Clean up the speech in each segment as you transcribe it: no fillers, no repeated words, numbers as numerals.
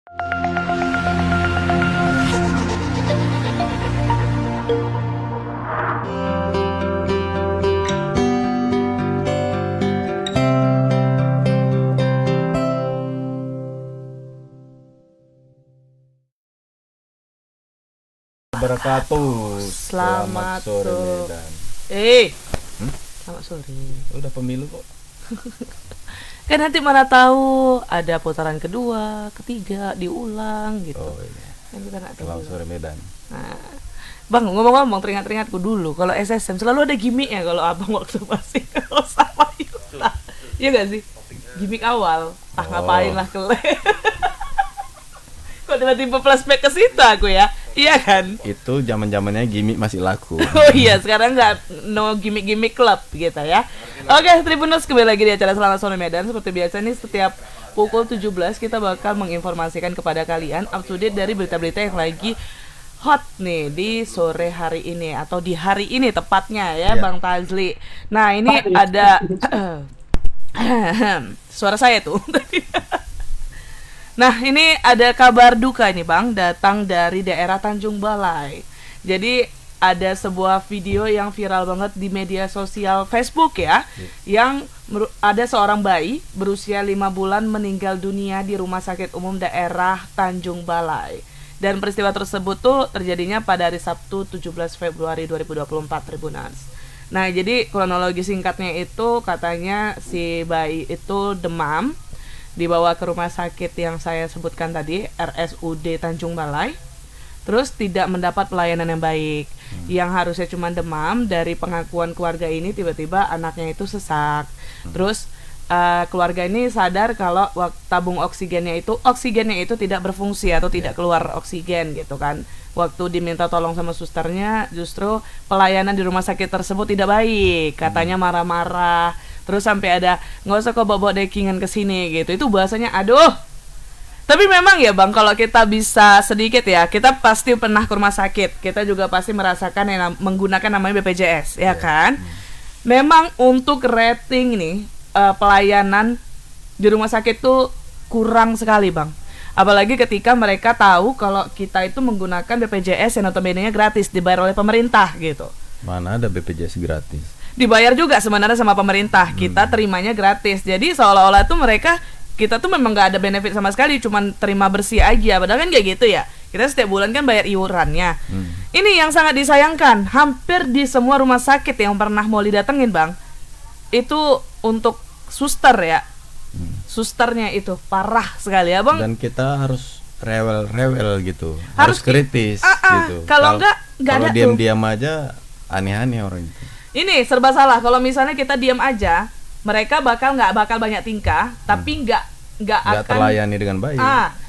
Wabarakatuh. Selamat sore Medan. Selamat sore. Udah pemilu kok. Kan nanti mana tahu ada putaran kedua, ketiga, diulang gitu. Oh iya. Kan kita nggak tahu. Selamat sore Medan. Nah, Bang, ngomong-ngomong teringat-teringatku dulu. Kalau SSM selalu ada gimmicknya kalau abang waktu masih sama Yuta. Iya gak sih? Gimmick awal. Ngapain lah kele. Kok tiba-tiba flashback ke situ aku ya? Iya kan? Itu zaman-zamannya gimmick masih laku. Oh iya, sekarang nggak no gimmick club gitu ya. Oke, Tribuners, kembali lagi di acara Selamat Sore Medan. Seperti biasa nih, setiap pukul 17 kita bakal menginformasikan kepada kalian up to date dari berita-berita yang lagi hot nih di sore hari ini atau di hari ini tepatnya ya, Bang Tazli. Nah, ini ada suara saya tuh. Nah, ini ada kabar duka nih Bang, datang dari daerah Tanjung Balai. Jadi ada sebuah video yang viral banget di media sosial Facebook ya, yang ada seorang bayi berusia 5 bulan meninggal dunia di Rumah Sakit Umum Daerah Tanjung Balai. Dan peristiwa tersebut tuh terjadinya pada hari Sabtu 17 Februari 2024, Tribuners. Nah, jadi kronologi singkatnya itu katanya si bayi itu demam, dibawa ke rumah sakit yang saya sebutkan tadi, RSUD Tanjung Balai, terus tidak mendapat pelayanan yang baik. Yang harusnya cuma demam, dari pengakuan keluarga ini tiba-tiba anaknya itu sesak. Terus keluarga ini sadar kalau tabung oksigennya itu tidak berfungsi atau tidak keluar oksigen gitu kan. Waktu diminta tolong sama susternya, justru pelayanan di rumah sakit tersebut tidak baik, katanya marah-marah. Terus sampai ada, nggak usah kok bawa dekingan ke sini gitu. Itu bahasanya aduh. Tapi memang ya Bang, kalau kita bisa sedikit ya, kita pasti pernah ke rumah sakit. Kita juga pasti merasakan yang menggunakan namanya BPJS, ya kan? Memang untuk rating nih, pelayanan di rumah sakit tuh kurang sekali Bang. Apalagi ketika mereka tahu kalau kita itu menggunakan BPJS yang notabene-nya gratis, dibayar oleh pemerintah gitu. Mana ada BPJS gratis? Dibayar juga sebenarnya sama pemerintah, kita terimanya gratis. Jadi seolah-olah tuh kita tuh memang nggak ada benefit sama sekali, cuman terima bersih aja. Padahal kan kayak gitu ya, kita setiap bulan kan bayar iurannya. Ini yang sangat disayangkan, hampir di semua rumah sakit yang pernah mau didatengin Bang, itu untuk suster ya, susternya itu parah sekali ya Bang. Dan kita harus rewel gitu, harus kritis gitu. Kalau nggak ada. Kalau diam-diam aja aneh-aneh orang itu. Ini serba salah. Kalau misalnya kita diam aja, mereka nggak bakal banyak tingkah, tapi nggak akan terlayani dengan baik.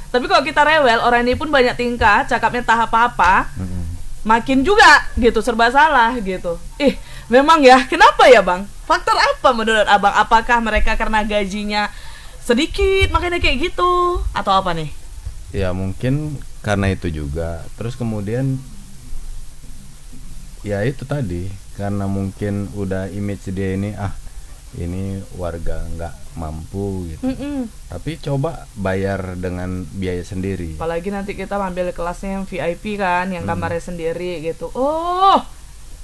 Tapi kalau kita rewel, orang ini pun banyak tingkah, cakapnya tak apa-apa, makin juga gitu, serba salah gitu. Memang ya, kenapa ya Bang? Faktor apa menurut Abang? Apakah mereka karena gajinya sedikit makanya kayak gitu, atau apa nih? Ya mungkin karena itu juga. Terus kemudian ya itu tadi, karena mungkin udah image dia ini warga nggak mampu gitu. Tapi coba bayar dengan biaya sendiri. Apalagi nanti kita ambil kelasnya yang VIP kan, yang kamarnya sendiri gitu.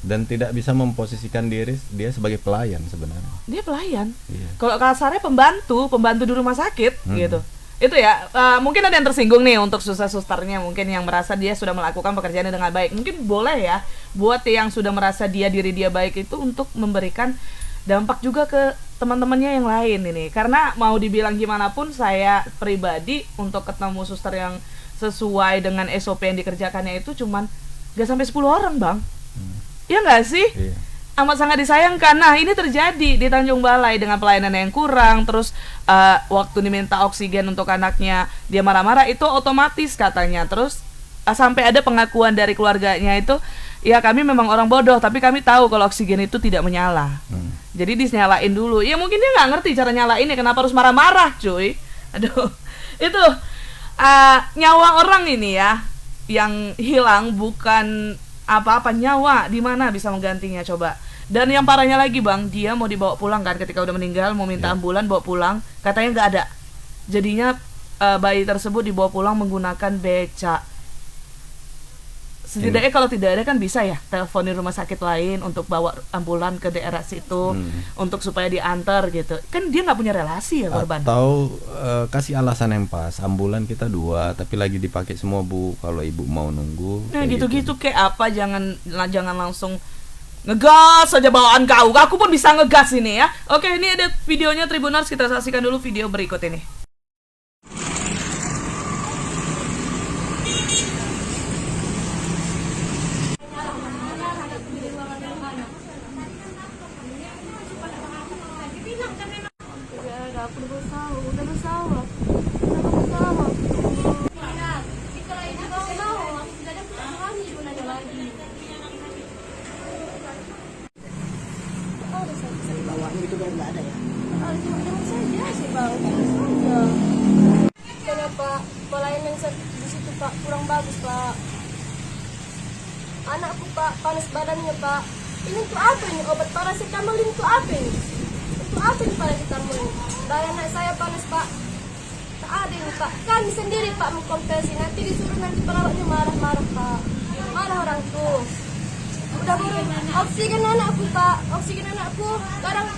Dan tidak bisa memposisikan diri dia sebagai pelayan sebenarnya. Dia pelayan. Iya. Kalau kasarnya pembantu di rumah sakit gitu. Itu ya, mungkin ada yang tersinggung nih untuk susternya, mungkin yang merasa dia sudah melakukan pekerjaannya dengan baik. Mungkin boleh ya, buat yang sudah merasa diri dia baik itu untuk memberikan dampak juga ke teman-temannya yang lain ini. Karena mau dibilang gimana pun, saya pribadi untuk ketemu suster yang sesuai dengan SOP yang dikerjakannya itu cuman gak sampai 10 orang Bang. Iya gak sih? Iya. Amat sangat disayangkan. Nah, ini terjadi di Tanjung Balai dengan pelayanan yang kurang. Terus waktu diminta oksigen untuk anaknya, dia marah-marah, itu otomatis katanya. Terus sampai ada pengakuan dari keluarganya itu, ya kami memang orang bodoh, tapi kami tahu kalau oksigen itu tidak menyala. Jadi dinyalain dulu. Ya mungkin dia nggak ngerti cara nyalainnya, kenapa harus marah-marah cuy. Aduh, itu nyawa orang ini ya yang hilang, bukan apa-apa, nyawa di mana bisa menggantinya coba. Dan yang parahnya lagi Bang, dia mau dibawa pulang kan ketika udah meninggal, mau minta ambulan bawa pulang, katanya nggak ada. Jadinya bayi tersebut dibawa pulang menggunakan beca. Setidaknya kalau tidak ada kan bisa ya teleponin rumah sakit lain untuk bawa ambulan ke daerah situ untuk supaya diantar gitu. Kan dia nggak punya relasi ya korban. Atau kasih alasan yang pas. Ambulan kita 2 tapi lagi dipakai semua Bu. Kalau ibu mau nunggu. Nah gitu-gitu kayak apa, jangan langsung ngegas saja bawaan kau. Aku pun bisa ngegas ini ya. Oke, ini ada videonya Tribuners, kita saksikan dulu video berikut ini. Kenapa pelayanan di situ Pak kurang bagus Pak? Anakku Pak panas badannya Pak. Ini untuk apa ini obat paracetamol ini untuk apa ini? Untuk apa ini paracetamol ini? Dari anak saya panas Pak. Tak ada ini Pak. Kami sendiri Pak mengkonversi. Nanti disuruh nanti perawatnya marah-marah Pak. Marah orang tuh. Udah baru oksigen anakku Pak. Oksigen anakku sekarang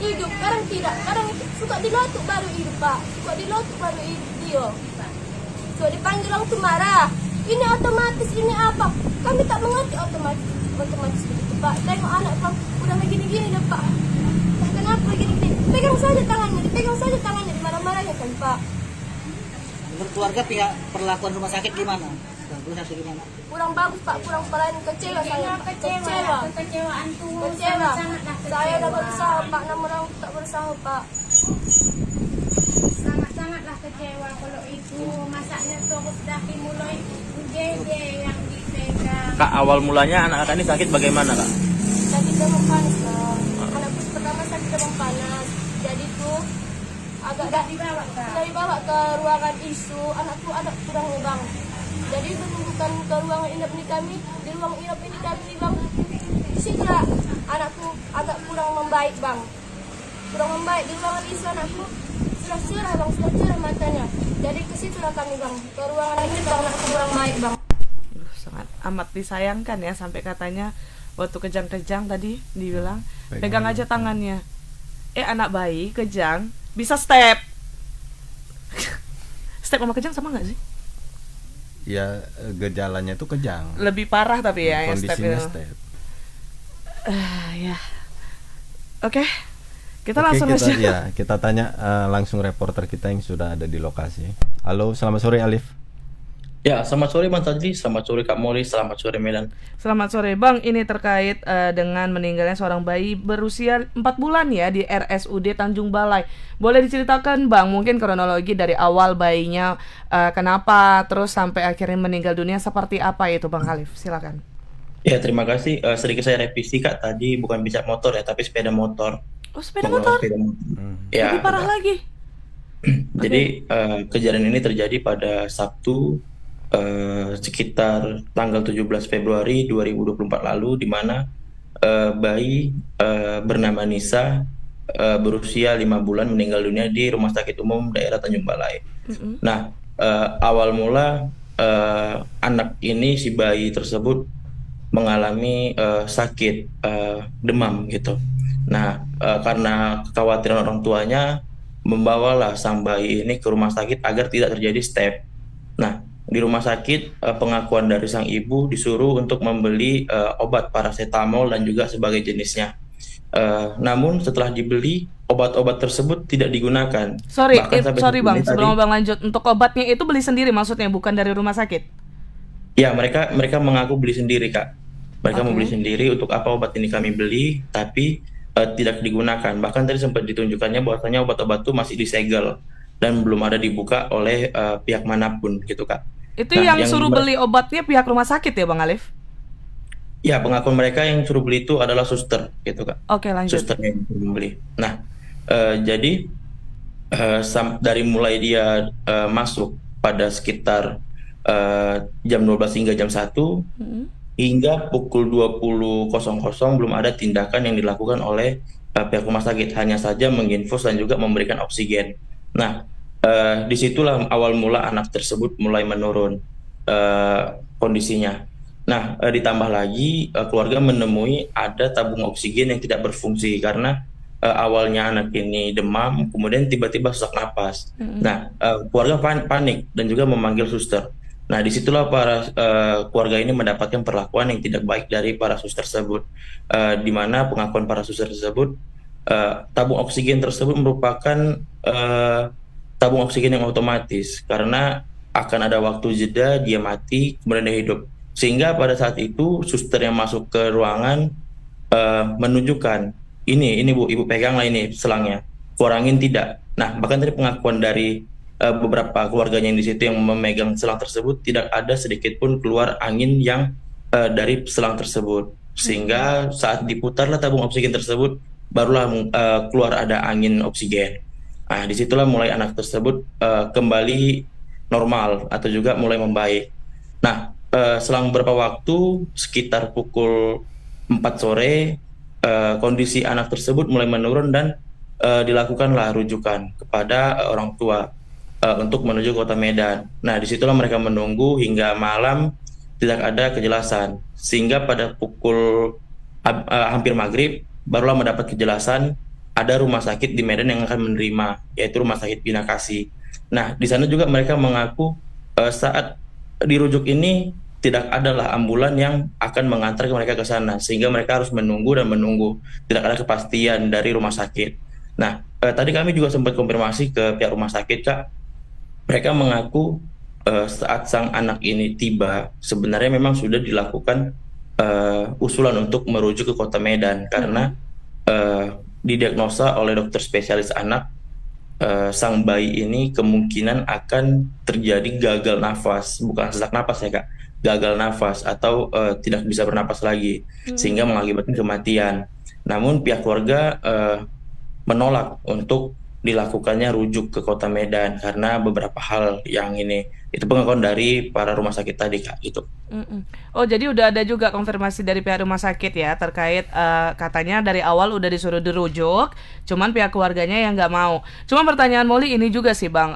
hidup, kadang tidak, kadang suka dilotok baru hidup Pak, suka dilotok baru hidup dia. So dipanggil orang tuh marah. Ini otomatis, ini apa? Kami tak mengerti otomatis begitu Pak. Tengok anak Pak udah begini-gini deh Pak. Kenapa begini-gini? Pegang saja tangannya, dimarah-marahnya kan Pak. Menurut keluarga pihak perlakuan rumah sakit gimana? Gimana? Kurang bagus Pak, kurang pelayanan, kecewa saya. Kecewa. Saya udah berusaha Pak, namun orang tak berusaha Pak. Sangat-sangatlah kecewa kalau itu masaknya terus dari mulai UGD yang dipegang. Kak, awal mulanya anak-anak ini sakit bagaimana Kak? Sakit demam panas Bang. Anakku pertama sakit demam panas. Jadi tuh agak dibawa ke ruangan ISU. Anakku ada kurangnya Bang. Jadi bukan ke ruangan inap ini kami, di ruang inap ini kami Bang. Disitulah anakku agak kurang membaik Bang. Kurang membaik di ruangan ISU anakku sudah cerah Bang, sudah cerah matanya. Jadi kesitulah kami Bang, ke ruangan ini Bang, anakku kurang baik Bang. Sangat amat disayangkan ya, sampai katanya waktu kejang-kejang tadi dibilang pegang aja tangannya. Anak bayi kejang bisa step. Step sama kejang sama nggak sih? Ya gejalanya tuh kejang. Lebih parah tapi ya kondisinya step. Ya. Oke. Kita langsung aja. Ya, kita tanya langsung reporter kita yang sudah ada di lokasi. Halo, selamat sore Alif. Ya, selamat sore Bang Tadli, selamat sore Kak Mori, selamat sore Melan. Selamat sore Bang, ini terkait dengan meninggalnya seorang bayi berusia 4 bulan ya di RSUD Tanjung Balai. Boleh diceritakan Bang, mungkin kronologi dari awal bayinya kenapa terus sampai akhirnya meninggal dunia seperti apa itu Bang Alif, silakan. Ya, terima kasih. Sedikit saya revisi Kak, tadi bukan becak motor ya, tapi sepeda motor. Oh, sepeda motor? Ya, lebih parah lagi. Jadi kejadian ini terjadi pada Sabtu sekitar tanggal 17 Februari 2024 lalu, di mana bayi bernama Nisa berusia 5 bulan meninggal dunia di Rumah Sakit Umum Daerah Tanjung Balai. Nah, awal mula anak ini, si bayi tersebut mengalami sakit demam gitu. Nah, karena kekhawatiran orang tuanya, membawalah sang bayi ini ke rumah sakit agar tidak terjadi step. Nah, di rumah sakit pengakuan dari sang ibu disuruh untuk membeli obat paracetamol dan juga sebagai jenisnya. Namun setelah dibeli, obat-obat tersebut tidak digunakan. Sorry Bang, sebelum Bang lanjut, untuk obatnya itu beli sendiri maksudnya, bukan dari rumah sakit? Ya, mereka mengaku beli sendiri Kak. Mereka membeli sendiri. Untuk apa obat ini kami beli, tapi tidak digunakan. Bahkan tadi sempat ditunjukkannya bahwasanya obat-obat itu masih disegel dan belum ada dibuka oleh pihak manapun gitu Kak. Itu yang suruh beli obatnya pihak rumah sakit ya Bang Alif? Ya, pengakuan mereka yang suruh beli itu adalah suster gitu Kak. Oke, lanjut. Suster yang membeli. Nah, jadi dari mulai dia masuk pada sekitar jam 12 hingga jam 1 hingga pukul 20.00 belum ada tindakan yang dilakukan oleh pihak rumah sakit, hanya saja menginfus dan juga memberikan oksigen. Nah, Disitulah awal mula anak tersebut mulai menurun kondisinya. Nah, ditambah lagi keluarga menemui ada tabung oksigen yang tidak berfungsi karena awalnya anak ini demam, kemudian tiba-tiba sesak napas. Nah, keluarga panik dan juga memanggil suster. Nah, disitulah para keluarga ini mendapatkan perlakuan yang tidak baik dari para suster tersebut, di mana pengakuan para suster tersebut, tabung oksigen tersebut merupakan tabung oksigen yang otomatis karena akan ada waktu jeda dia mati kemudian dia hidup, sehingga pada saat itu suster yang masuk ke ruangan menunjukkan ini Bu, ibu peganglah ini selangnya, kurangin tidak. Nah, bahkan dari pengakuan dari beberapa keluarganya yang di situ yang memegang selang tersebut, tidak ada sedikit pun keluar angin yang dari selang tersebut, sehingga saat diputarlah tabung oksigen tersebut barulah keluar ada angin oksigen. Nah, disitulah mulai anak tersebut kembali normal atau juga mulai membaik. Nah, selang beberapa waktu, sekitar pukul 4 sore, kondisi anak tersebut mulai menurun dan dilakukanlah rujukan kepada orang tua untuk menuju kota Medan. Nah, disitulah mereka menunggu hingga malam tidak ada kejelasan, sehingga pada pukul hampir maghrib barulah mendapat kejelasan ada rumah sakit di Medan yang akan menerima, yaitu Rumah Sakit Bina Kasih. Nah, di sana juga mereka mengaku saat dirujuk ini tidak adalah ambulan yang akan mengantar mereka ke sana, sehingga mereka harus menunggu dan menunggu, tidak ada kepastian dari rumah sakit. Nah, tadi kami juga sempat konfirmasi ke pihak rumah sakit, Kak. Mereka mengaku saat sang anak ini tiba, sebenarnya memang sudah dilakukan usulan untuk merujuk ke kota Medan karena didiagnosa oleh dokter spesialis anak, sang bayi ini kemungkinan akan terjadi gagal nafas, bukan sesak nafas ya Kak, gagal nafas atau tidak bisa bernapas lagi, sehingga mengakibatkan kematian. Namun pihak keluarga menolak untuk dilakukannya rujuk ke kota Medan karena beberapa hal yang ini. Itu pengakuan dari para rumah sakit tadi Kak, gitu. Oh, jadi udah ada juga konfirmasi dari pihak rumah sakit ya terkait katanya dari awal udah disuruh dirujuk, cuman pihak keluarganya yang nggak mau. Cuma pertanyaan Molly ini juga sih Bang,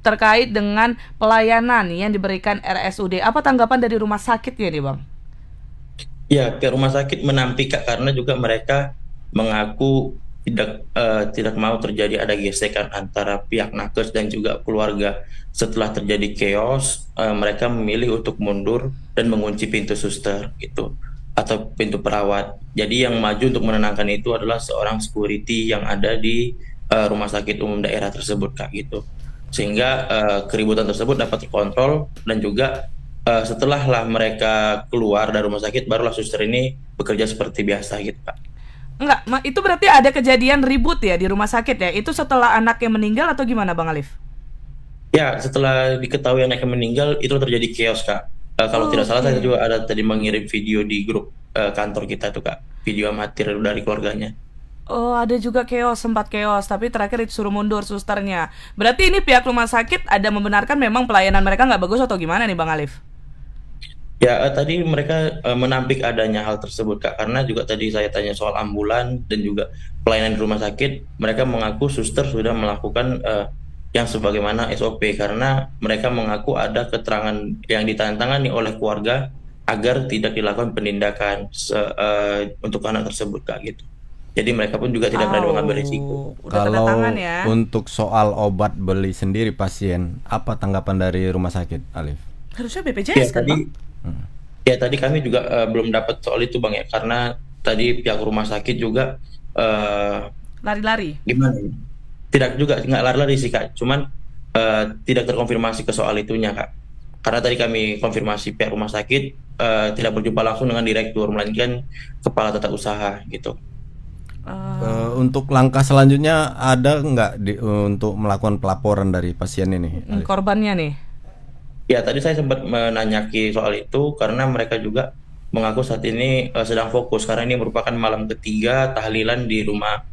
terkait dengan pelayanan yang diberikan RSUD. Apa tanggapan dari rumah sakitnya nih Bang? Ya, pihak rumah sakit menampik Kak, karena juga mereka mengaku tidak mau terjadi ada gesekan antara pihak nakes dan juga keluarga. Setelah terjadi chaos, mereka memilih untuk mundur dan mengunci pintu suster gitu atau pintu perawat. Jadi yang maju untuk menenangkan itu adalah seorang security yang ada di rumah sakit umum daerah tersebut Kak, gitu. Sehingga keributan tersebut dapat terkontrol, dan juga setelahlah mereka keluar dari rumah sakit barulah suster ini bekerja seperti biasa gitu Kak. Enggak, itu berarti ada kejadian ribut ya di rumah sakit ya? Itu setelah anaknya meninggal atau gimana Bang Alif? Ya, setelah diketahui anaknya meninggal, itu terjadi chaos Kak. Kalau tidak salah saya juga ada tadi mengirim video di grup kantor kita tuh Kak, video amatir dari keluarganya. Oh, ada juga sempat chaos, tapi terakhir disuruh mundur susternya. Berarti ini pihak rumah sakit ada membenarkan memang pelayanan mereka nggak bagus atau gimana nih Bang Alif? Ya, tadi mereka menampik adanya hal tersebut Kak, karena juga tadi saya tanya soal ambulan dan juga pelayanan di rumah sakit, mereka mengaku suster sudah melakukan yang sebagaimana SOP, karena mereka mengaku ada keterangan yang ditandatangani oleh keluarga agar tidak dilakukan penindakan untuk anak tersebut Kak, gitu. Jadi mereka pun juga tidak berani mengambil risiko. Udah tanda Kalau tangan ya. untuk soal obat beli sendiri pasien, apa tanggapan dari rumah sakit, Alif? Harusnya Ya BPJS kan tadi, Bang? ya tadi kami juga belum dapat soal itu Bang ya, karena tadi pihak rumah sakit juga Lari-lari. gimana ya? Tidak juga, nggak lari-lari sih Kak, cuman tidak terkonfirmasi ke soal itunya Kak. Karena tadi kami konfirmasi pihak rumah sakit tidak berjumpa langsung dengan direktur, melainkan kepala tata usaha gitu. Untuk langkah selanjutnya ada nggak untuk melakukan pelaporan dari pasien ini, Alif? Korbannya nih. Ya, tadi saya sempat menanyaki soal itu karena mereka juga mengaku saat ini sedang fokus karena ini merupakan malam ketiga tahlilan di rumah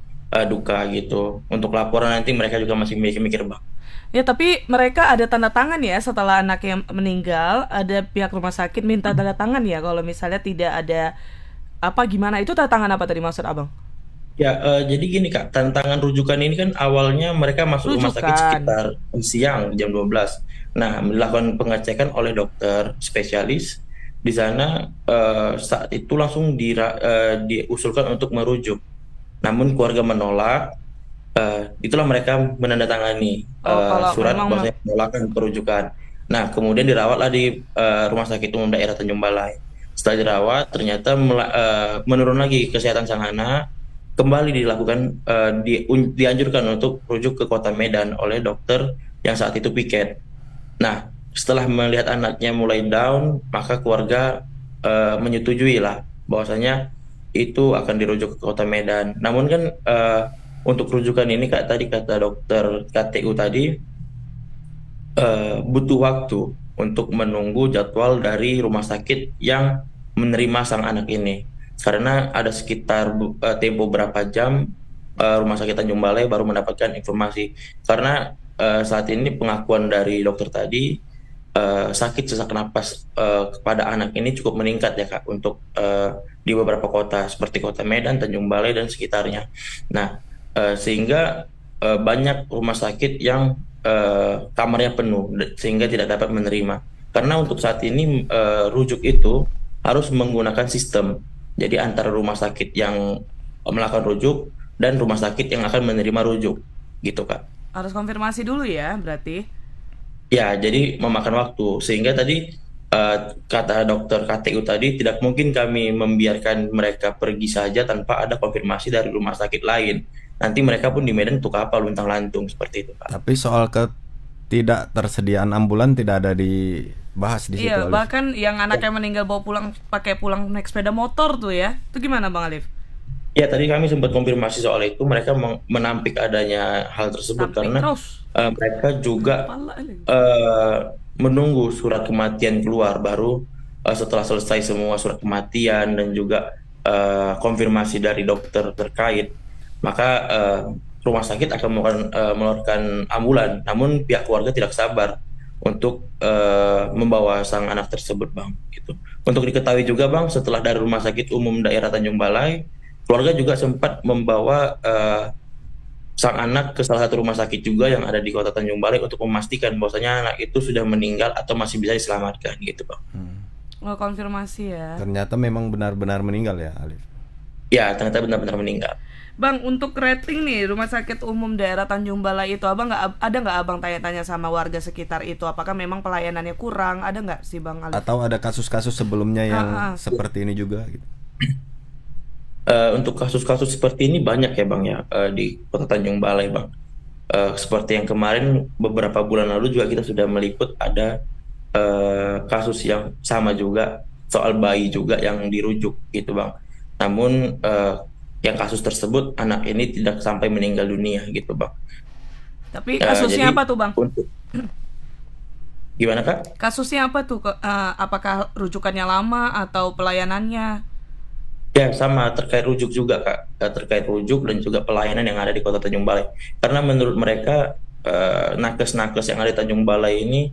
duka gitu. Untuk laporan nanti mereka juga masih mikir-mikir Bang. Ya, tapi mereka ada tanda tangan ya setelah anaknya meninggal, ada pihak rumah sakit minta tanda tangan ya kalau misalnya tidak ada apa gimana. Itu tanda tangan apa tadi maksud Abang? Ya, jadi gini Kak, tantangan rujukan ini kan awalnya mereka masuk rumah sakit Rujukan. sekitar siang jam 12. Nah, dilakukan pengecekan oleh dokter spesialis. Di sana saat itu langsung diusulkan untuk merujuk. Namun keluarga menolak. Itulah mereka menandatangani Kalau surat memang bahwasanya penolakan perujukan. Nah, kemudian dirawatlah di Rumah Sakit Umum Daerah Tanjung Balai. Setelah dirawat, ternyata menurun lagi kesehatan sang anak. Kembali dilakukan dianjurkan untuk rujuk ke Kota Medan oleh dokter yang saat itu piket. Nah, setelah melihat anaknya mulai down, maka keluarga menyetujui lah bahwasanya itu akan dirujuk ke Kota Medan. Namun kan untuk rujukan ini Kak, tadi kata dokter KTU tadi butuh waktu untuk menunggu jadwal dari rumah sakit yang menerima sang anak ini. Karena ada sekitar tempo berapa jam Rumah Sakit Tanjung Balai baru mendapatkan informasi. Karena saat ini pengakuan dari dokter tadi sakit sesak napas kepada anak ini cukup meningkat ya Kak untuk di beberapa kota seperti Kota Medan, Tanjung Balai dan sekitarnya. Nah, sehingga banyak rumah sakit yang kamarnya penuh sehingga tidak dapat menerima. Karena untuk saat ini rujuk itu harus menggunakan sistem. Jadi antara rumah sakit yang melakukan rujuk dan rumah sakit yang akan menerima rujuk, gitu Kak. harus konfirmasi dulu ya, berarti. Ya, jadi memakan waktu. Sehingga tadi kata dokter KTU tadi tidak mungkin kami membiarkan mereka pergi saja tanpa ada konfirmasi dari rumah sakit lain. Nanti mereka pun di Medan untuk apa luntang-lantung seperti itu, Pak. Tapi soal ketidaktersediaan ambulan tidak ada dibahas di situ, Iya, Alif. bahkan yang anaknya meninggal bawa pulang pakai pulang naik sepeda motor tuh ya. Itu gimana Bang Alif? Ya, tadi kami sempat konfirmasi soal itu. Mereka menampik adanya hal tersebut Sampai karena terus. mereka juga Kepala ini. menunggu surat kematian keluar baru setelah selesai semua surat kematian dan juga konfirmasi dari dokter terkait, maka rumah sakit akan mengeluarkan ambulan. Namun pihak keluarga tidak sabar untuk membawa sang anak tersebut, Bang. Gitu. Untuk diketahui juga, Bang, setelah dari Rumah Sakit Umum Daerah Tanjung Balai, keluarga juga sempat membawa sang anak ke salah satu rumah sakit juga yang ada di Kota Tanjung Balai untuk memastikan bahwasanya anak itu sudah meninggal atau masih bisa diselamatkan, gitu, Bang. Oh, konfirmasi ya. Ternyata memang benar-benar meninggal ya, Alif. Ya, ternyata benar-benar meninggal. Bang, untuk rating nih Rumah Sakit Umum Daerah Tanjung Balai itu, abang ada nggak abang tanya-tanya sama warga sekitar itu, apakah memang pelayanannya kurang? Ada nggak sih Bang Alif? Atau ada kasus-kasus sebelumnya yang seperti ini juga gitu. Untuk kasus-kasus seperti ini banyak ya Bang ya di Kota Tanjung Balai, Bang. Seperti yang kemarin beberapa bulan lalu juga kita sudah meliput ada kasus yang sama juga soal bayi juga yang dirujuk gitu, Bang. Namun yang kasus tersebut anak ini tidak sampai meninggal dunia gitu, Bang. Tapi kasusnya jadi apa tuh Bang? Gimana Kak? Kasusnya apa tuh? Apakah rujukannya lama atau pelayanannya? Ya, sama terkait rujuk juga Kak. Terkait rujuk dan juga pelayanan yang ada di Kota Tanjung Balai. Karena menurut mereka nakes-nakes yang ada di Tanjung Balai ini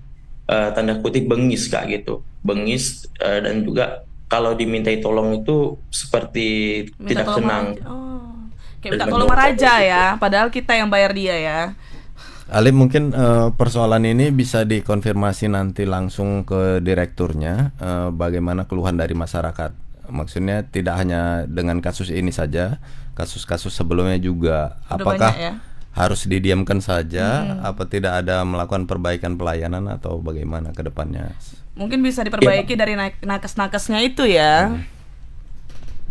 tanda kutip bengis Kak gitu. Bengis dan juga kalau dimintai tolong itu seperti Minta tidak tolong senang. kayak minta tolong raja ya, padahal kita yang bayar dia ya. Alif, mungkin persoalan ini bisa dikonfirmasi nanti langsung ke direkturnya, bagaimana keluhan dari masyarakat. Maksudnya tidak hanya dengan kasus ini saja, kasus-kasus sebelumnya juga. Udah Apakah banyak ya? harus didiamkan saja, apa tidak ada melakukan perbaikan pelayanan atau bagaimana ke depannya? Mungkin bisa diperbaiki dari nakes-nakesnya itu ya.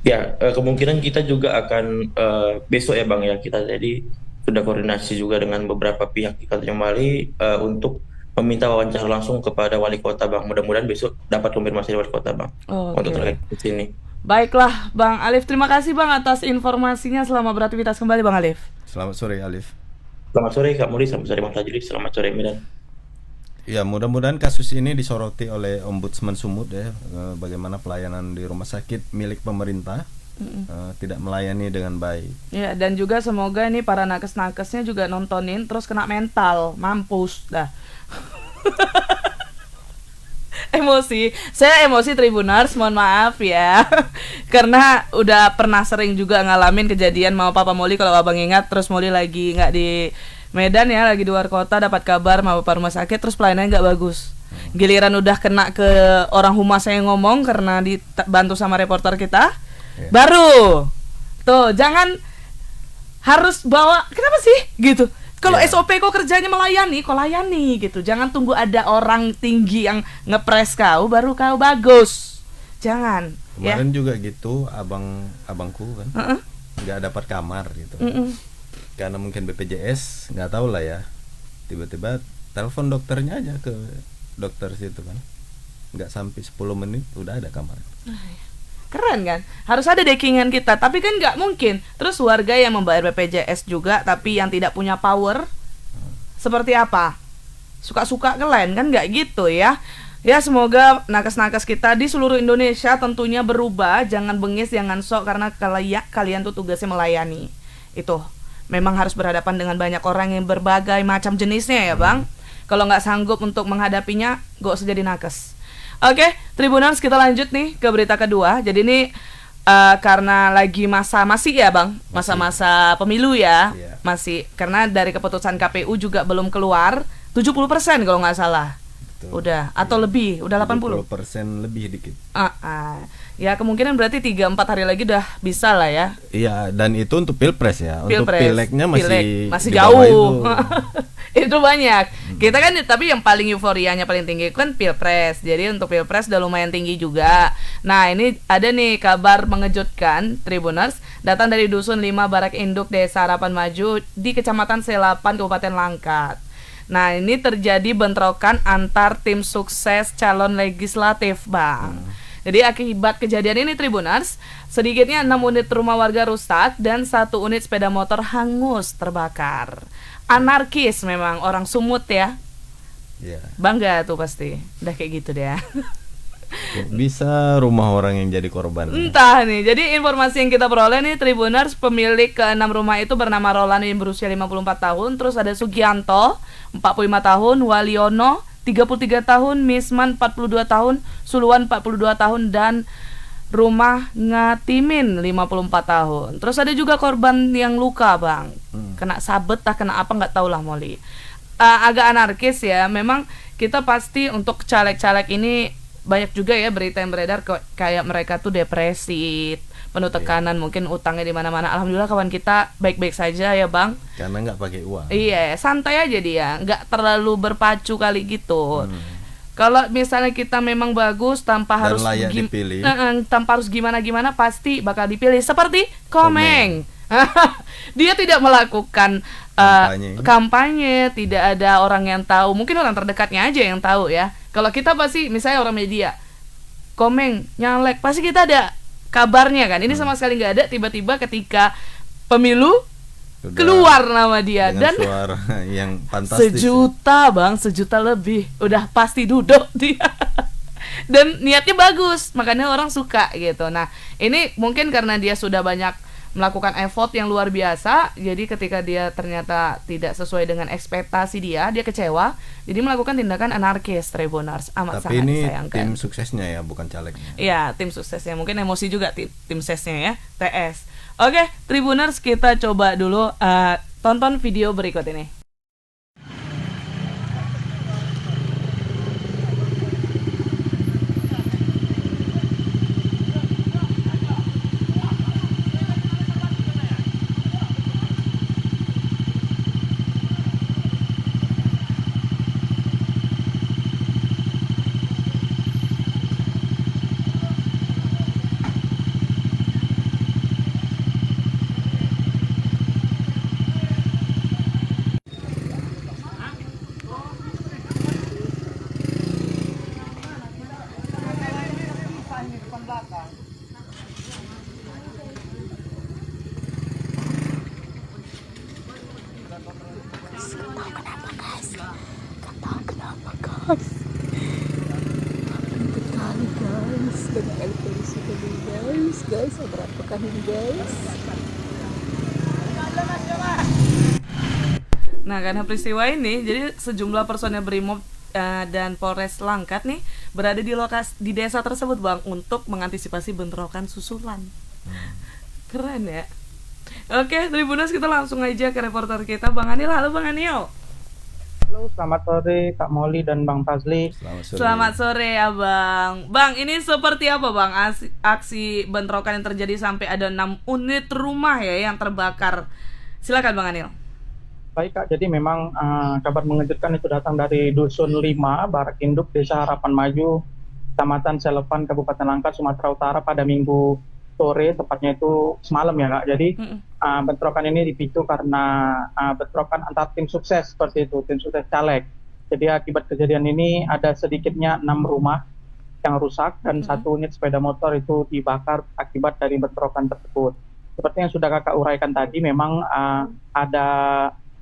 Ya, kemungkinan kita juga akan besok ya Bang ya, kita jadi sudah koordinasi juga dengan beberapa pihak di Kota Tanjung Balai untuk meminta wawancara langsung kepada wali kota, Bang. Mudah-mudahan besok dapat konfirmasi dari wali kota, Bang. Untuk terkait di sini. Baiklah, Bang Alif, terima kasih Bang atas informasinya. Selamat beraktivitas kembali, Bang Alif. Selamat sore, Alif. Selamat sore Kak Muri, selamat sore Bang Tajri, selamat sore Medan. Ya, mudah-mudahan kasus ini disoroti oleh Ombudsman Sumut ya, bagaimana pelayanan di rumah sakit milik pemerintah tidak melayani dengan baik. Ya, dan juga semoga nih para nakes-nakesnya juga nontonin terus kena mental, mampus dah. Emosi. Saya emosi Tribuners, mohon maaf ya. Karena udah pernah sering juga ngalamin kejadian mau Papa Molly, kalau Abang ingat, terus Molly lagi nggak di Medan ya, lagi di luar kota, dapat kabar mau Bapak rumah sakit, terus pelayanannya nggak bagus. Giliran udah kena ke orang humas yang ngomong karena dibantu sama reporter kita, baru tuh jangan harus bawa, kenapa sih gitu. Kalau SOP kok kerjanya melayani, kok layani gitu. Jangan tunggu ada orang tinggi yang ngepres kau baru kau bagus. Jangan. Kemarin juga gitu, abangku kan nggak dapat kamar gitu. Karena mungkin BPJS, nggak tahu lah ya. Tiba-tiba telepon dokternya aja ke dokter situ kan. Nggak sampai 10 menit udah ada kamar. Keren kan? Harus ada dekingan kita, tapi kan nggak mungkin. Terus warga yang membayar BPJS juga, tapi yang tidak punya power, seperti apa? Suka-suka kalian kan nggak gitu ya? Ya semoga nakes-nakes kita di seluruh Indonesia tentunya berubah. Jangan bengis, jangan sok, karena kalian tuh tugasnya melayani. Itu memang harus berhadapan dengan banyak orang yang berbagai macam jenisnya ya bang. Kalau nggak sanggup untuk menghadapinya, gak usah jadi nakes. Oke, Tribuners, kita lanjut nih ke berita kedua. Jadi ini karena lagi masih ya bang, masa-masa pemilu ya, masih, karena dari keputusan KPU juga belum keluar, 70% kalau nggak salah. Betul. Udah, atau lebih, udah 80%. 70% lebih dikit. Ya kemungkinan berarti 3-4 hari lagi udah bisa lah ya. Iya, dan itu untuk pilpres ya. Untuk pileknya masih jauh. Itu banyak. Kita kan, tapi yang paling euforianya paling tinggi kan pilpres. Jadi untuk pilpres udah lumayan tinggi juga. Nah ini ada nih kabar mengejutkan Tribuners, datang dari Dusun 5 Barak Induk Desa Harapan Maju di Kecamatan Selapan Kabupaten Langkat. Nah ini terjadi bentrokan antar tim sukses calon legislatif bang. Jadi akibat kejadian ini Tribuners, sedikitnya 6 unit rumah warga rusak dan 1 unit sepeda motor hangus terbakar. Anarkis memang, orang Sumut ya. Bangga tuh pasti, udah kayak gitu deh. Bisa rumah orang yang jadi korban. Entah nih, jadi informasi yang kita peroleh nih Tribuners, pemilik ke-6 rumah itu bernama Roland yang berusia 54 tahun. Terus ada Sugianto 45 tahun, Waliono 33 tahun, Misman 42 tahun, Suluan 42 tahun, dan Rumah Ngatimin 54 tahun. Terus ada juga korban yang luka bang, kena sabet tak kena apa nggak tahu lah Molly. Agak anarkis ya. Memang kita pasti untuk caleg-caleg ini banyak juga ya berita yang beredar kayak mereka tuh depresi, penuh tekanan, mungkin utangnya di mana-mana. Alhamdulillah kawan kita baik-baik saja ya bang. Karena nggak pakai uang. Iya, santai aja dia, nggak terlalu berpacu kali gitu. Kalau misalnya kita memang bagus tanpa dan harus dipilih, tanpa harus gimana-gimana, pasti bakal dipilih. Seperti Komeng. Dia tidak melakukan kampanye, tidak ada orang yang tahu. Mungkin orang terdekatnya aja yang tahu ya. Kalau kita pasti, misalnya orang media, Komeng nyalek, pasti kita ada kabarnya kan. Ini sama sekali nggak ada. Tiba-tiba ketika pemilu sudah keluar nama dia dan suara yang fantastis. 1 juta bang, 1 juta lebih, udah pasti duduk dia. Dan niatnya bagus, makanya orang suka gitu. Nah ini mungkin karena dia sudah banyak melakukan effort yang luar biasa, jadi ketika dia ternyata tidak sesuai dengan ekspektasi dia kecewa, jadi melakukan tindakan anarkis. Tribuners, amat tapi sangat ini disayangkan. tim suksesnya ya, bukan calegnya. Iya, tim suksesnya, mungkin emosi juga tim suksesnya ya, TS. Oke, Tribuners, kita coba dulu tonton video berikut ini. Nah, karena peristiwa ini, jadi sejumlah personel Brimob dan Polres Langkat nih berada di lokasi di desa tersebut Bang untuk mengantisipasi bentrokan susulan. Keren ya. Oke, Tribuners, kita langsung aja ke reporter kita Bang Anil. Halo Bang Anil. Halo, selamat sore Kak Molly dan Bang Fazli. Selamat sore ya Bang. Bang, ini seperti apa Bang aksi bentrokan yang terjadi sampai ada 6 unit rumah ya yang terbakar. Silakan Bang Anil. Baik Kak, jadi memang kabar mengejutkan itu datang dari Dusun 5, Barak Induk, Desa Harapan Maju, Kecamatan Selepan, Kabupaten Langkat, Sumatera Utara pada Minggu sore, tepatnya itu semalam ya Kak. Jadi bentrokan ini dipicu karena bentrokan antar tim sukses seperti itu, tim sukses caleg. Jadi akibat kejadian ini ada sedikitnya 6 rumah yang rusak dan 1 unit sepeda motor itu dibakar akibat dari bentrokan tersebut. Seperti yang sudah Kakak uraikan tadi, memang ada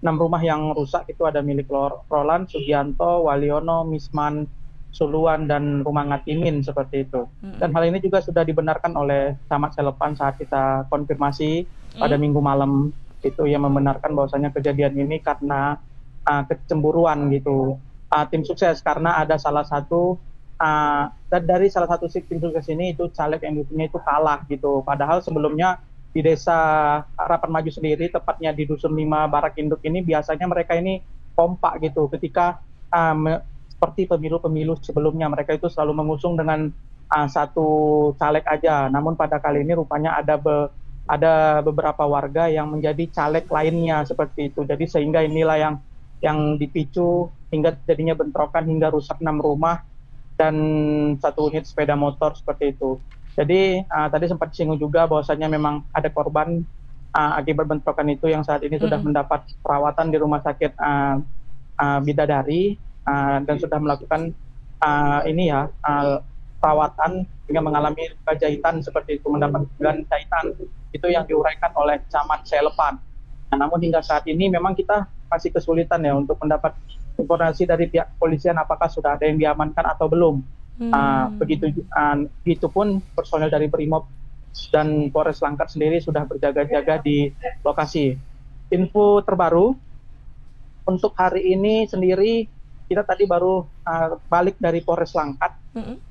6 rumah yang rusak itu ada milik Roland, Sugianto, Waliono, Misman, Suluan, dan Rumah Ngatimin seperti itu. Dan hal ini juga sudah dibenarkan oleh Camat Selepan saat kita konfirmasi pada Minggu malam. Itu yang membenarkan bahwasanya kejadian ini karena kecemburuan gitu. Tim sukses karena ada salah satu dari salah satu tim sukses ini itu caleg yang dulunya itu kalah gitu. Padahal sebelumnya di Desa Harapan Maju sendiri, tepatnya di Dusun 5 Barak Induk ini, biasanya mereka ini kompak gitu ketika seperti pemilu-pemilu sebelumnya, mereka itu selalu mengusung dengan satu caleg aja. Namun pada kali ini rupanya ada beberapa warga yang menjadi caleg lainnya seperti itu. Jadi sehingga inilah yang dipicu hingga jadinya bentrokan hingga rusak 6 rumah dan 1 unit sepeda motor seperti itu. Jadi tadi sempat disinggung juga bahwasanya memang ada korban akibat bentrokan itu yang saat ini sudah mendapat perawatan di rumah sakit Bidadari. Dan sudah melakukan perawatan hingga mengalami luka jahitan seperti itu, mendapat jahitan. Itu yang diuraikan oleh Camat Selepan. Namun hingga saat ini memang kita masih kesulitan ya untuk mendapat informasi dari pihak kepolisian apakah sudah ada yang diamankan atau belum. Begitupun personel dari Brimob dan Polres Langkat sendiri sudah berjaga-jaga di lokasi. Info terbaru untuk hari ini sendiri, kita tadi baru balik dari Polres Langkat.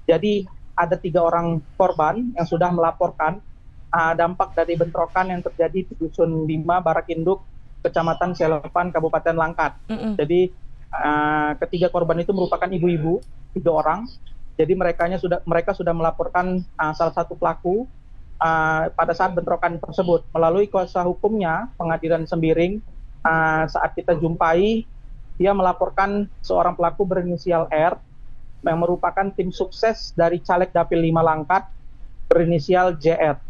Jadi ada 3 orang korban yang sudah melaporkan dampak dari bentrokan yang terjadi di Dusun 5 Barak Induk, Kecamatan Selepan, Kabupaten Langkat. Jadi ketiga korban itu merupakan ibu-ibu, 3 orang. Jadi mereka sudah melaporkan salah satu pelaku pada saat bentrokan tersebut. Melalui kuasa hukumnya, Pengadilan Sembiring, saat kita jumpai, dia melaporkan seorang pelaku berinisial R yang merupakan tim sukses dari caleg Dapil 5 Langkat berinisial JR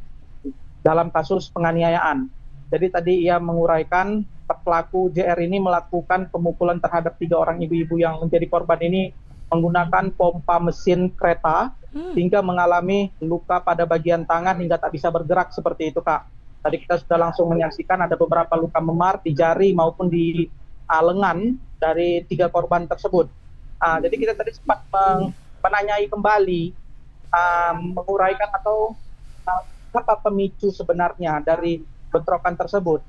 dalam kasus penganiayaan. Jadi tadi ia menguraikan pelaku JR ini melakukan pemukulan terhadap 3 orang ibu-ibu yang menjadi korban ini menggunakan pompa mesin kereta hingga mengalami luka pada bagian tangan hingga tak bisa bergerak seperti itu Kak. Tadi kita sudah langsung menyaksikan ada beberapa luka memar di jari maupun di lengan dari 3 korban tersebut. Jadi kita tadi sempat menanyai kembali, menguraikan atau apa pemicu sebenarnya dari bentrokan tersebut.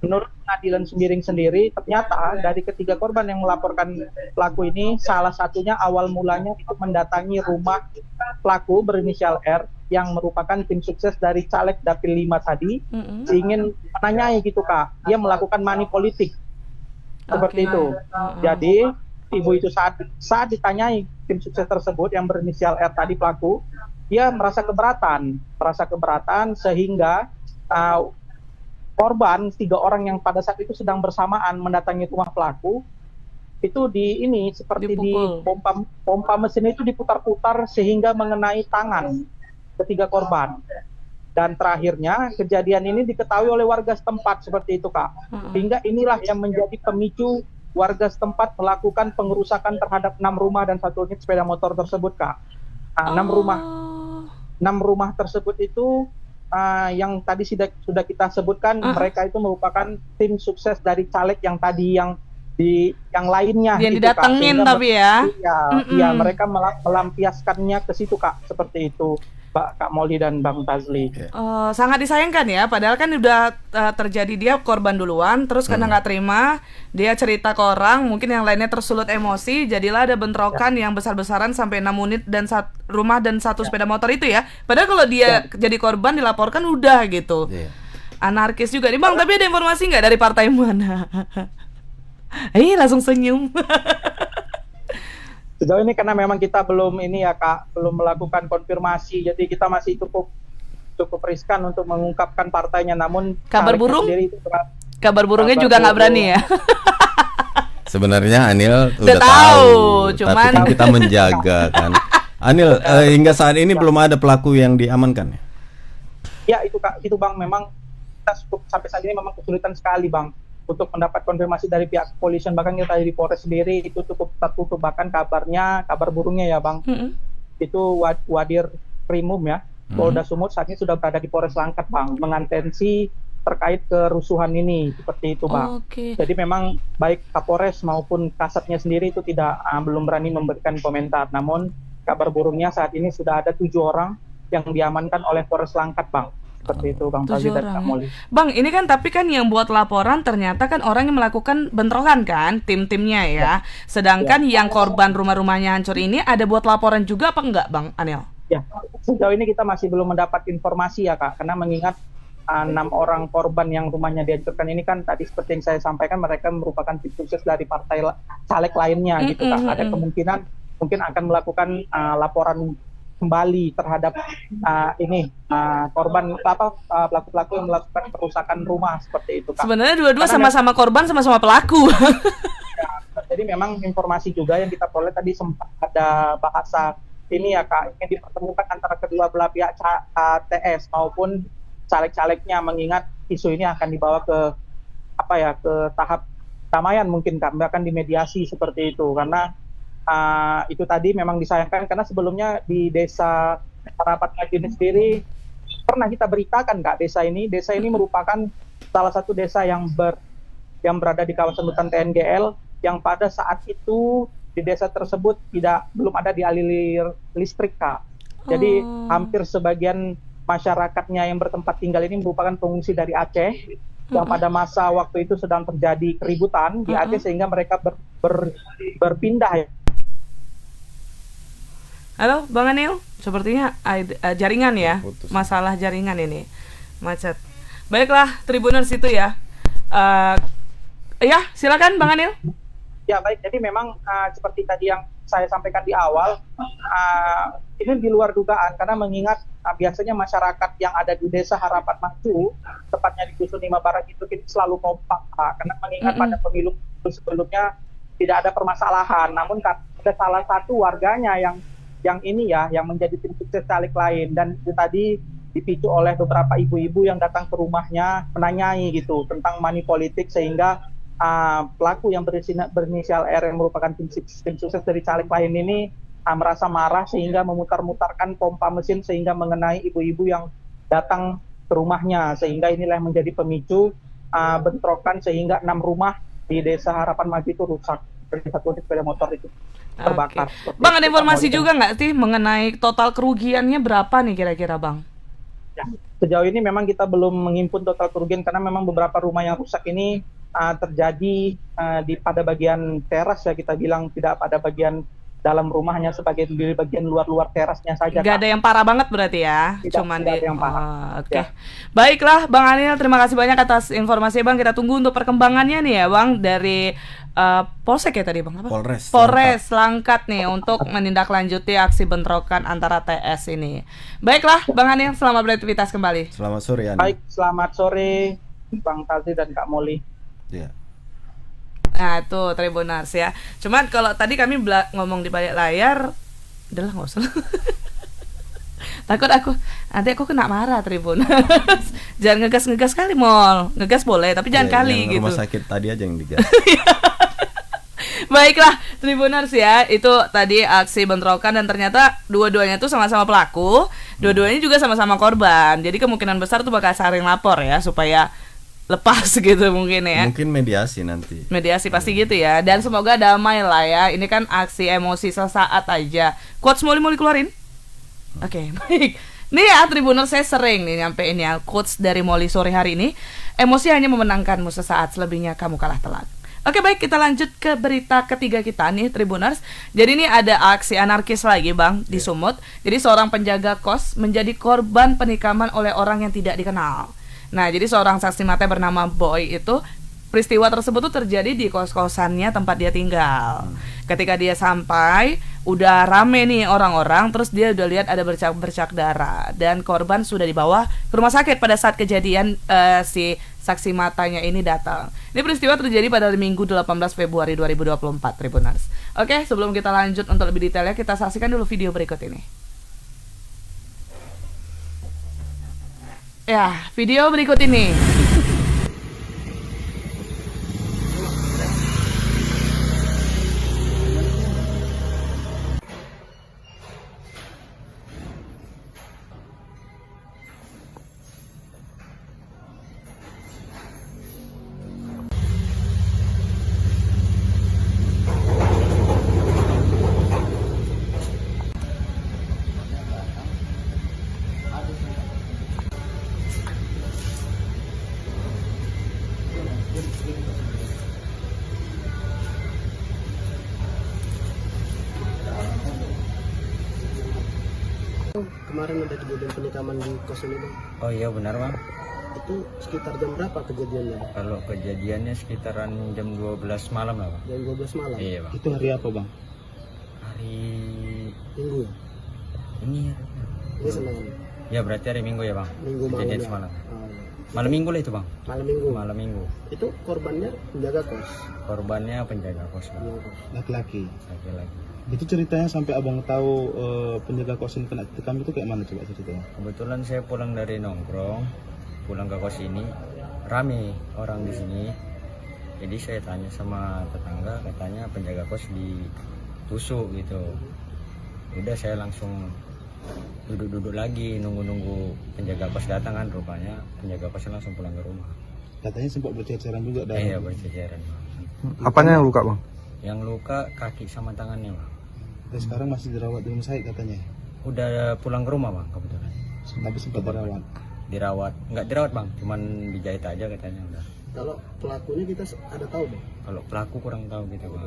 Menurut Pengadilan Sembiring sendiri, ternyata dari ketiga korban yang melaporkan pelaku ini, salah satunya awal mulanya itu mendatangi rumah pelaku berinisial R yang merupakan tim sukses dari caleg Dapil 5 tadi, ingin menanyai gitu Kak, dia melakukan money politik seperti itu. Jadi ibu itu saat ditanyai tim sukses tersebut yang berinisial R tadi pelaku, dia merasa keberatan sehingga korban 3 orang yang pada saat itu sedang bersamaan mendatangi rumah pelaku itu seperti dipukul. Di pompa mesin itu diputar-putar sehingga mengenai tangan ketiga korban. Dan terakhirnya kejadian ini diketahui oleh warga setempat seperti itu Kak. Hingga inilah yang menjadi pemicu warga setempat melakukan pengerusakan terhadap 6 rumah dan 1 unit sepeda motor tersebut Kak. 6 rumah tersebut itu yang tadi sudah kita sebutkan, mereka itu merupakan tim sukses dari caleg yang tadi yang di yang lainnya Yang gitu, Kak. didatengin Sehingga tapi ya. iya mereka melampiaskannya ke situ, Kak, seperti itu, Kak Molly dan Bang Tazli. Sangat disayangkan ya, padahal kan udah terjadi, dia korban duluan, terus karena nggak terima, dia cerita ke orang, mungkin yang lainnya tersulut emosi, jadilah ada bentrokan yang besar-besaran sampai 6 unit dan rumah dan 1 sepeda motor itu ya. Padahal kalau dia jadi korban dilaporkan udah gitu. Anarkis juga nih Bang, tapi ada informasi nggak dari partai mana? Langsung senyum. Sejauh ini karena memang kita belum ini ya Kak, belum melakukan konfirmasi, jadi kita masih cukup riskan untuk mengungkapkan partainya. Namun Kabar calegnya burung? sendiri itu Kabar burungnya Kabar juga nggak burung. berani ya. Sebenarnya Anil Udah udah tahu, tapi cuman- kan kita menjaga kan. Anil, hingga saat ini belum ada pelaku yang diamankan ya? Ya itu Kak, itu Bang, memang kita sampai saat ini memang kesulitan sekali Bang untuk mendapat konfirmasi dari pihak kepolisian. Bahkan kita di Polres sendiri itu cukup tertutup, bahkan kabar burungnya ya Bang, itu Wadir Primum ya, Polda Sumut saat ini sudah berada di Polres Langkat Bang, mengatensi terkait kerusuhan ini, seperti itu Bang. Oke. Jadi memang baik Kapolres maupun Kasatnya sendiri itu belum berani memberikan komentar. Namun kabar burungnya saat ini sudah ada 7 orang yang diamankan oleh Polres Langkat Bang. Seperti itu Bang 7 Tazli dan orang Kak ya. Molly. Bang, ini kan tapi kan yang buat laporan ternyata kan orang yang melakukan bentrokan kan, tim-timnya ya. Sedangkan yang korban rumah-rumahnya hancur ini ada buat laporan juga apa enggak Bang Anil? Ya, sejauh ini kita masih belum mendapat informasi ya Kak, karena mengingat 6 orang korban yang rumahnya dihancurkan ini kan tadi seperti yang saya sampaikan, mereka merupakan tim sukses dari partai caleg lainnya gitu Kak. Ada kemungkinan mungkin akan melakukan laporan kembali terhadap korban pelaku-pelaku yang melakukan perusakan rumah seperti itu Kak. Sebenarnya dua-dua Karena sama-sama korban, sama-sama pelaku. Jadi memang informasi juga yang kita peroleh tadi sempat ada bahasa ini ya Kak, ingin dipertemukan antara kedua belah pihak TS maupun caleg-calegnya, mengingat isu ini akan dibawa ke tahap damaian mungkin Kak, bahkan dimediasi seperti itu. Karena itu tadi memang disayangkan karena sebelumnya di desa Harapan Majid sendiri pernah kita beritakan Kak, desa ini merupakan salah satu desa yang berada di kawasan hutan TNGL yang pada saat itu di desa tersebut belum ada dialiri listrik Kak. Jadi hampir sebagian masyarakatnya yang bertempat tinggal ini merupakan pengungsi dari Aceh yang pada masa waktu itu sedang terjadi keributan di Aceh sehingga mereka berpindah ya. Halo Bang Anil, sepertinya jaringan ya, Putus. masalah jaringan ini macet. Baiklah Tribuners itu ya. Ya silakan Bang Anil. Ya baik, jadi memang seperti tadi yang saya sampaikan di awal, ini di luar dugaan karena mengingat biasanya masyarakat yang ada di desa Harapan Maju, tepatnya di Dusun 5 Barat itu selalu kompak karena mengingat pada pemilu sebelumnya tidak ada permasalahan. Namun ada salah satu warganya yang menjadi tim sukses caleg lain, dan itu tadi dipicu oleh beberapa ibu-ibu yang datang ke rumahnya menanyai gitu tentang money politik, sehingga pelaku yang berinisial R yang merupakan tim sukses dari caleg lain ini merasa marah sehingga memutar-mutarkan pompa mesin sehingga mengenai ibu-ibu yang datang ke rumahnya, sehingga inilah yang menjadi pemicu bentrokan sehingga 6 rumah di desa Harapan Maju itu rusak, dari 1 unit sepeda motor itu terbakar. Oke. Bang, ada informasi juga nggak sih mengenai total kerugiannya berapa nih kira-kira Bang? Ya, sejauh ini memang kita belum menghimpun total kerugian karena memang beberapa rumah yang rusak ini terjadi pada bagian teras ya, kita bilang, tidak pada bagian dalam rumahnya, sebagai di bagian luar terasnya saja. Gak ada yang parah banget berarti ya? Tidak ada yang parah. Oke. Ya. Baiklah Bang Anil, terima kasih banyak atas informasi Bang. Kita tunggu untuk perkembangannya nih ya Bang dari Polsek ya tadi Bang? Apa? Polres Langkat nih untuk menindaklanjuti aksi bentrokan antara TS ini. Baiklah Bang Anil, selamat beraktivitas kembali. Selamat sore Anil. Baik, selamat sore Bang Tazli dan Kak Molly. Ya. Nah itu Tribuners ya. Cuman kalau tadi kami ngomong di balik layar, udahlah nggak usah. Takut nanti aku kena marah Tribuners. Jangan ngegas kali Mol. Ngegas boleh tapi jangan kali yang gitu. Rumah sakit tadi aja yang digas. Baiklah Tribuners ya, itu tadi aksi bentrokan dan ternyata dua-duanya tuh sama-sama pelaku, dua-duanya juga sama-sama korban. Jadi kemungkinan besar tuh bakal saling lapor ya supaya lepas gitu mungkin ya. Mungkin mediasi nanti. Mediasi pasti gitu ya. Dan semoga damai lah ya. Ini kan aksi emosi sesaat aja. Quotes mau keluarin? Oke, baik. Nih ya Tribuners, saya sering nih nyampein ya quotes dari Molly sore hari ini. Emosi hanya memenangkanmu sesaat, selebihnya kamu kalah telak. Oke baik, kita lanjut ke berita ketiga kita nih Tribuners. Jadi ini ada aksi anarkis lagi Bang di Sumut. Jadi seorang penjaga kos menjadi korban penikaman oleh orang yang tidak dikenal. Nah jadi seorang saksi mata bernama Boy itu, peristiwa tersebut tuh terjadi di kos-kosannya tempat dia tinggal. Ketika dia sampai, udah rame nih orang-orang, terus dia udah lihat ada bercak darah dan korban sudah dibawa ke rumah sakit pada saat kejadian si saksi matanya ini datang. Ini peristiwa terjadi pada Minggu 18 Februari 2024 Tribuners. Oke, sebelum kita lanjut untuk lebih detailnya, kita saksikan dulu video berikut ini. Ya, video berikut ini. Kemarin ada kejadian penikaman di kos ini Bang. Oh iya benar Bang. Itu sekitar jam berapa kejadiannya? Kalau kejadiannya sekitaran jam 12 malam lah Bang. Jam 12 malam? Iya Bang. Itu hari apa Bang? Hari Minggu? ini Ini semalam? ya berarti hari Minggu ya Bang. Minggu malam kejadian ya? semalam. Oh, iya. Malam Minggu lah itu Bang. Malam Minggu? Malam Minggu. Itu korbannya penjaga kos? Korbannya penjaga kos Bang. Laki-laki? Laki-laki. Itu ceritanya sampai abang tahu penjaga kos ini kena tikam itu kayak mana coba ceritanya? Kebetulan saya pulang dari nongkrong, pulang ke kos ini, rame orang di sini. Jadi saya tanya sama tetangga, katanya penjaga kos ditusuk gitu. Udah saya langsung duduk-duduk lagi, nunggu-nunggu penjaga kos datang kan, rupanya penjaga kosnya langsung pulang ke rumah. Katanya sempat berceceran juga darah. Iya berceceran. Apanya yang luka Bang? Yang luka kaki sama tangannya Bang. Dan sekarang masih dirawat di rumah sakit katanya? Udah pulang ke rumah Bang kebetulan. Tapi sempat dirawat? Dirawat, nggak dirawat Bang, cuman dijahit aja katanya udah. Kalau pelakunya kita ada tahu Bang? Kalau pelaku kurang tahu gitu Bang.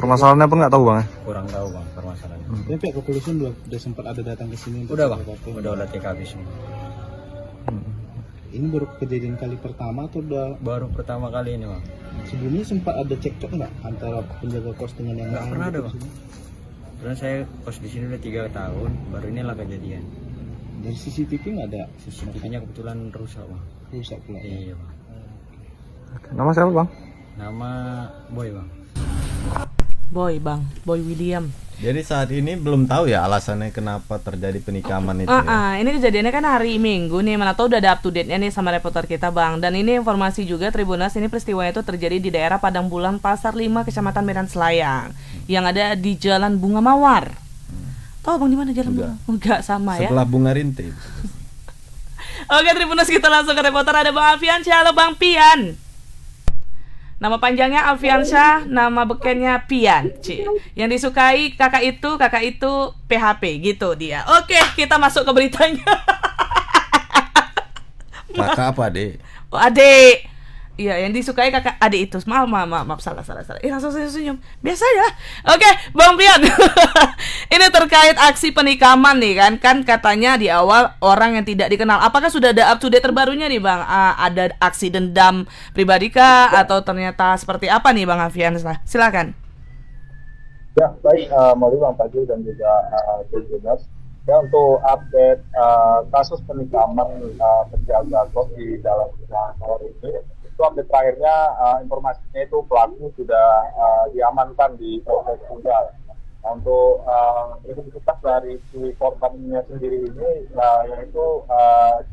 Permasalahannya pun nggak tahu Bang ya? Kurang tahu Bang permasalahannya. Tapi pihak kepolisian udah sempat ada datang ke sini? Udah Bang, udah olah TKP semua. Ini baru kejadian kali pertama atau udah? Baru pertama kali ini Bang. Sebelumnya sempat ada cekcok nggak antara penjaga kos dengan yang Nggak lain? pernah ada gitu Bang. di sini? Karena saya kos di sini udah 3 tahun, baru inilah kejadian. Dari CCTV nggak ada? CCTV-nya kebetulan rusak Bang. Rusak pula. Iya Bang. Nama siapa Bang? Nama Boy Bang. Boy William. Jadi saat ini belum tahu ya alasannya kenapa terjadi penikaman itu ya. Ini kejadiannya kan hari Minggu nih, mana tahu udah ada up to date-nya nih sama reporter kita Bang. Dan ini informasi juga Tribuners, ini peristiwa itu terjadi di daerah Padang Bulan Pasar 5 Kecamatan Medan Selayang yang ada di Jalan Bunga Mawar. Tahu Bang di mana Jalan Bunga? Enggak sama ya. Sebelah Bunga Rintik. Oke Tribuners, kita langsung ke reporter, ada Bang Alfiansyah. Halo Bang Pian. Nama panjangnya Alfiansyah, nama bekennya Pian. Yang disukai kakak itu PHP gitu dia. Oke, kita masuk ke beritanya. Kakak apa Dek? Oh, adik. Iya, yang disukai kakak adik itu. Maaf, salah. Langsung senyum. Biasa ya. Oke, Bang Pian. Ini terkait aksi penikaman nih kan katanya di awal orang yang tidak dikenal. Apakah sudah ada up to date terbarunya nih Bang? Ada aksi dendam pribadi kah atau ternyata seperti apa nih Bang Alfian? Silakan. Ya, baik, Moli, Bang Fadil dan juga Tribuners. Ya, untuk update kasus penikaman penjaga kos di dalam rumah ini, itu update terakhirnya informasinya itu pelaku sudah diamankan di Polres Tegal. Untuk identitas dari si korbannya sendiri ini yaitu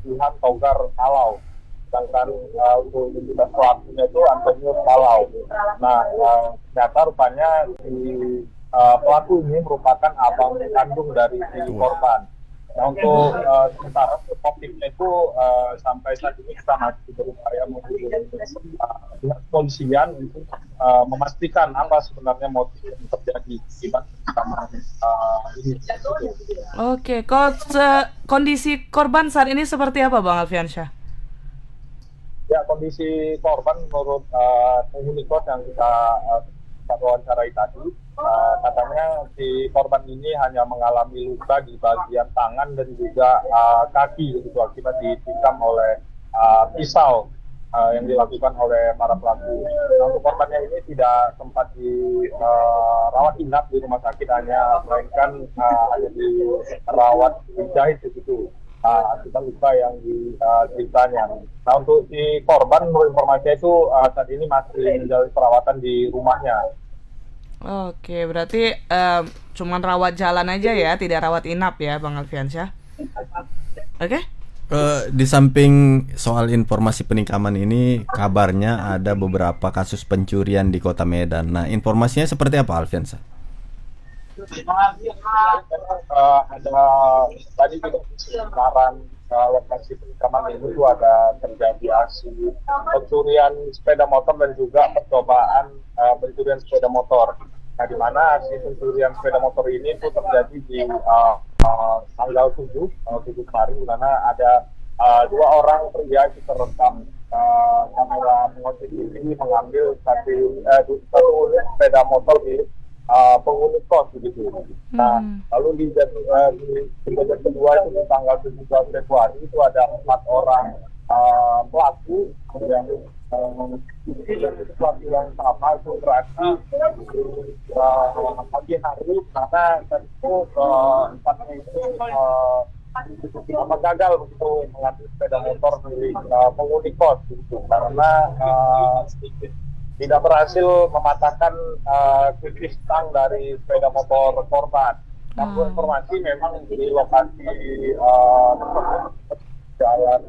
Jihan Togar Kalau, sedangkan untuk identitas pelakunya itu Antonius Kalau. Nah, ternyata rupanya si pelaku ini merupakan abang kandung dari si korban. Nah untuk sementara motifnya itu sampai saat ini kita masih berupaya menghubungi pihak kepolisian untuk memastikan apa sebenarnya motif yang terjadi akibat perekaman ini. Oke, kondisi korban saat ini seperti apa Bang Alfiansyah? Ya, kondisi korban menurut penghuni kos yang kita wawancarai tadi, katanya si korban ini hanya mengalami luka di bagian tangan dan juga kaki gitu akibat ditikam oleh pisau yang dilakukan oleh para pelaku. Nah, untuk korbannya ini tidak sempat dirawat inap di rumah sakit, melainkan hanya dirawat dijahit begitu akibat luka yang diteritanya. Nah untuk si korban menurut informasi itu saat ini masih menjalani perawatan di rumahnya. Oke, berarti cuman rawat jalan aja ya, tidak rawat inap ya Bang Alfiansyah. Oke? Di samping soal informasi penikaman ini, kabarnya ada beberapa kasus pencurian di Kota Medan. Nah, informasinya seperti apa Alfiansyah? Ada tadi juga sekarang lokasi penikaman ini tuh ada terjadi aksi pencurian sepeda motor dan juga percobaan pencurian sepeda motor. Nah, di mana aksi pencurian sepeda motor ini tuh terjadi di tanggal 7 kemarin, di mana ada dua orang pria itu terekam kamera pengontrol ini mengambil satu unit sepeda motor milik penghuni kos begitu. Nah, lalu di kejadian kedua itu di tanggal 17 Februari itu ada 4 orang pelaku yang pelaku yang sama itu berarti pagi hari, karena tentu empatnya ini gagal untuk mengambil sepeda motor milik penghuni kos gitu, karena tidak berhasil mematahkan kunci stang dari sepeda motor korban. Namun informasi memang di lokasi jalan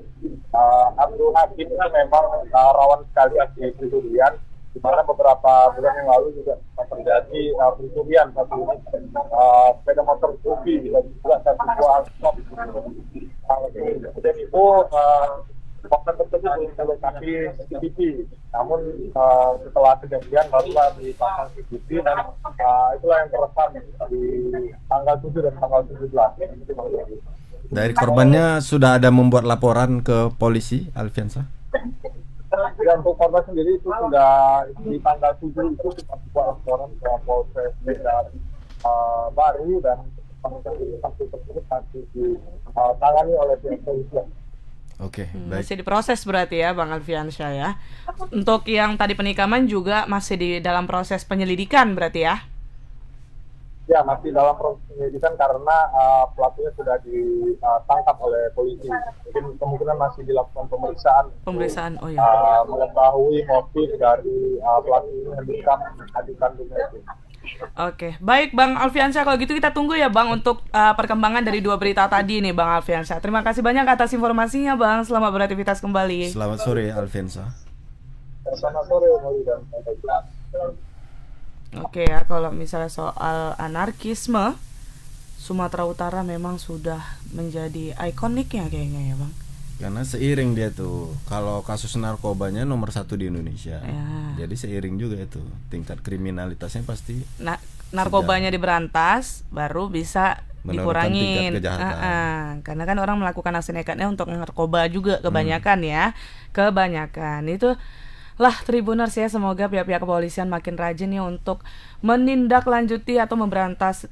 Abdul Hakim memang rawan sekali aksi pencurian, di mana beberapa bulan yang lalu juga terjadi pencurian satu unit sepeda motor Suzuki dan juga satu buah angkot. Dan itu korban tersebut dilokasi CCTV. Namun setelah kejadian barulah dipasang CCTV dan itulah yang terekam di tanggal 7 dan tanggal 17. Dari korbannya sudah ada membuat laporan ke polisi, Alfiansyah? Ya, untuk korban sendiri itu sudah di tanggal 7 itu kita buat laporan ke Polres Medan Baru, dan kasus tersebut masih ditangani oleh pihak polisi. Oke, masih diproses berarti ya Bang Alfiansyah ya. Untuk yang tadi penikaman juga masih di dalam proses penyelidikan berarti ya? Ya, masih dalam proses penyelidikan karena pelakunya sudah ditangkap oleh polisi. Mungkin kemungkinan masih dilakukan pemeriksaan. Oh iya. Mengetahui motif dari pelaku ini mendekam adik kandungnya itu. Oke, baik Bang Alfiansyah, kalau gitu kita tunggu ya Bang untuk perkembangan dari dua berita tadi nih Bang Alfiansyah. Terima kasih banyak atas informasinya Bang, selamat beraktivitas kembali. Selamat sore Alfiansyah. Selamat sore Moli dan Oke ya, kalau misalnya soal anarkisme, Sumatera Utara memang sudah menjadi ikoniknya kayaknya ya Bang. Karena seiring dia tuh, kalau kasus narkobanya nomor 1 di Indonesia ya. Jadi seiring juga itu, tingkat kriminalitasnya pasti narkobanya diberantas, baru bisa dikurangin. Karena kan orang melakukan aksi nekatnya untuk narkoba juga kebanyakan ya. Kebanyakan itu lah Tribuners ya, semoga pihak-pihak kepolisian makin rajin ya untuk menindaklanjuti atau memberantas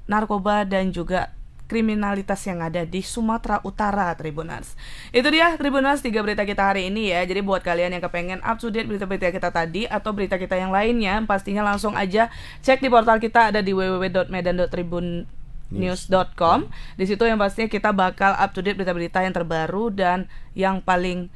narkoba dan juga kriminalitas yang ada di Sumatera Utara, Tribuners. Itu dia Tribuners 3 berita kita hari ini ya. Jadi buat kalian yang kepengen up to date berita-berita kita tadi atau berita kita yang lainnya, pastinya langsung aja cek di portal kita, ada di www.medan.tribunnews.com. Di situ yang pastinya kita bakal up to date berita-berita yang terbaru dan yang paling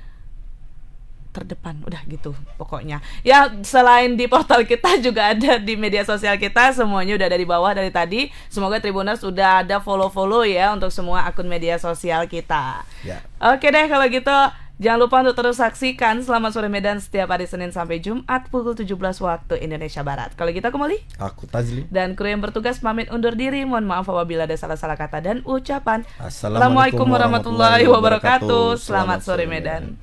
terdepan, udah gitu pokoknya ya. Selain di portal kita juga ada di media sosial kita, semuanya udah ada di bawah dari tadi. Semoga Tribuners udah ada follow ya untuk semua akun media sosial kita ya. Oke deh kalau gitu, Jangan lupa untuk terus saksikan Selamat Sore Medan setiap hari Senin sampai Jumat pukul 17 waktu Indonesia Barat. Kalau kita kembali, Aku Tazli. dan kru yang bertugas pamit undur diri. Mohon maaf apabila ada salah-salah kata dan ucapan. Assalamualaikum warahmatullahi wabarakatuh. Selamat Sore Medan.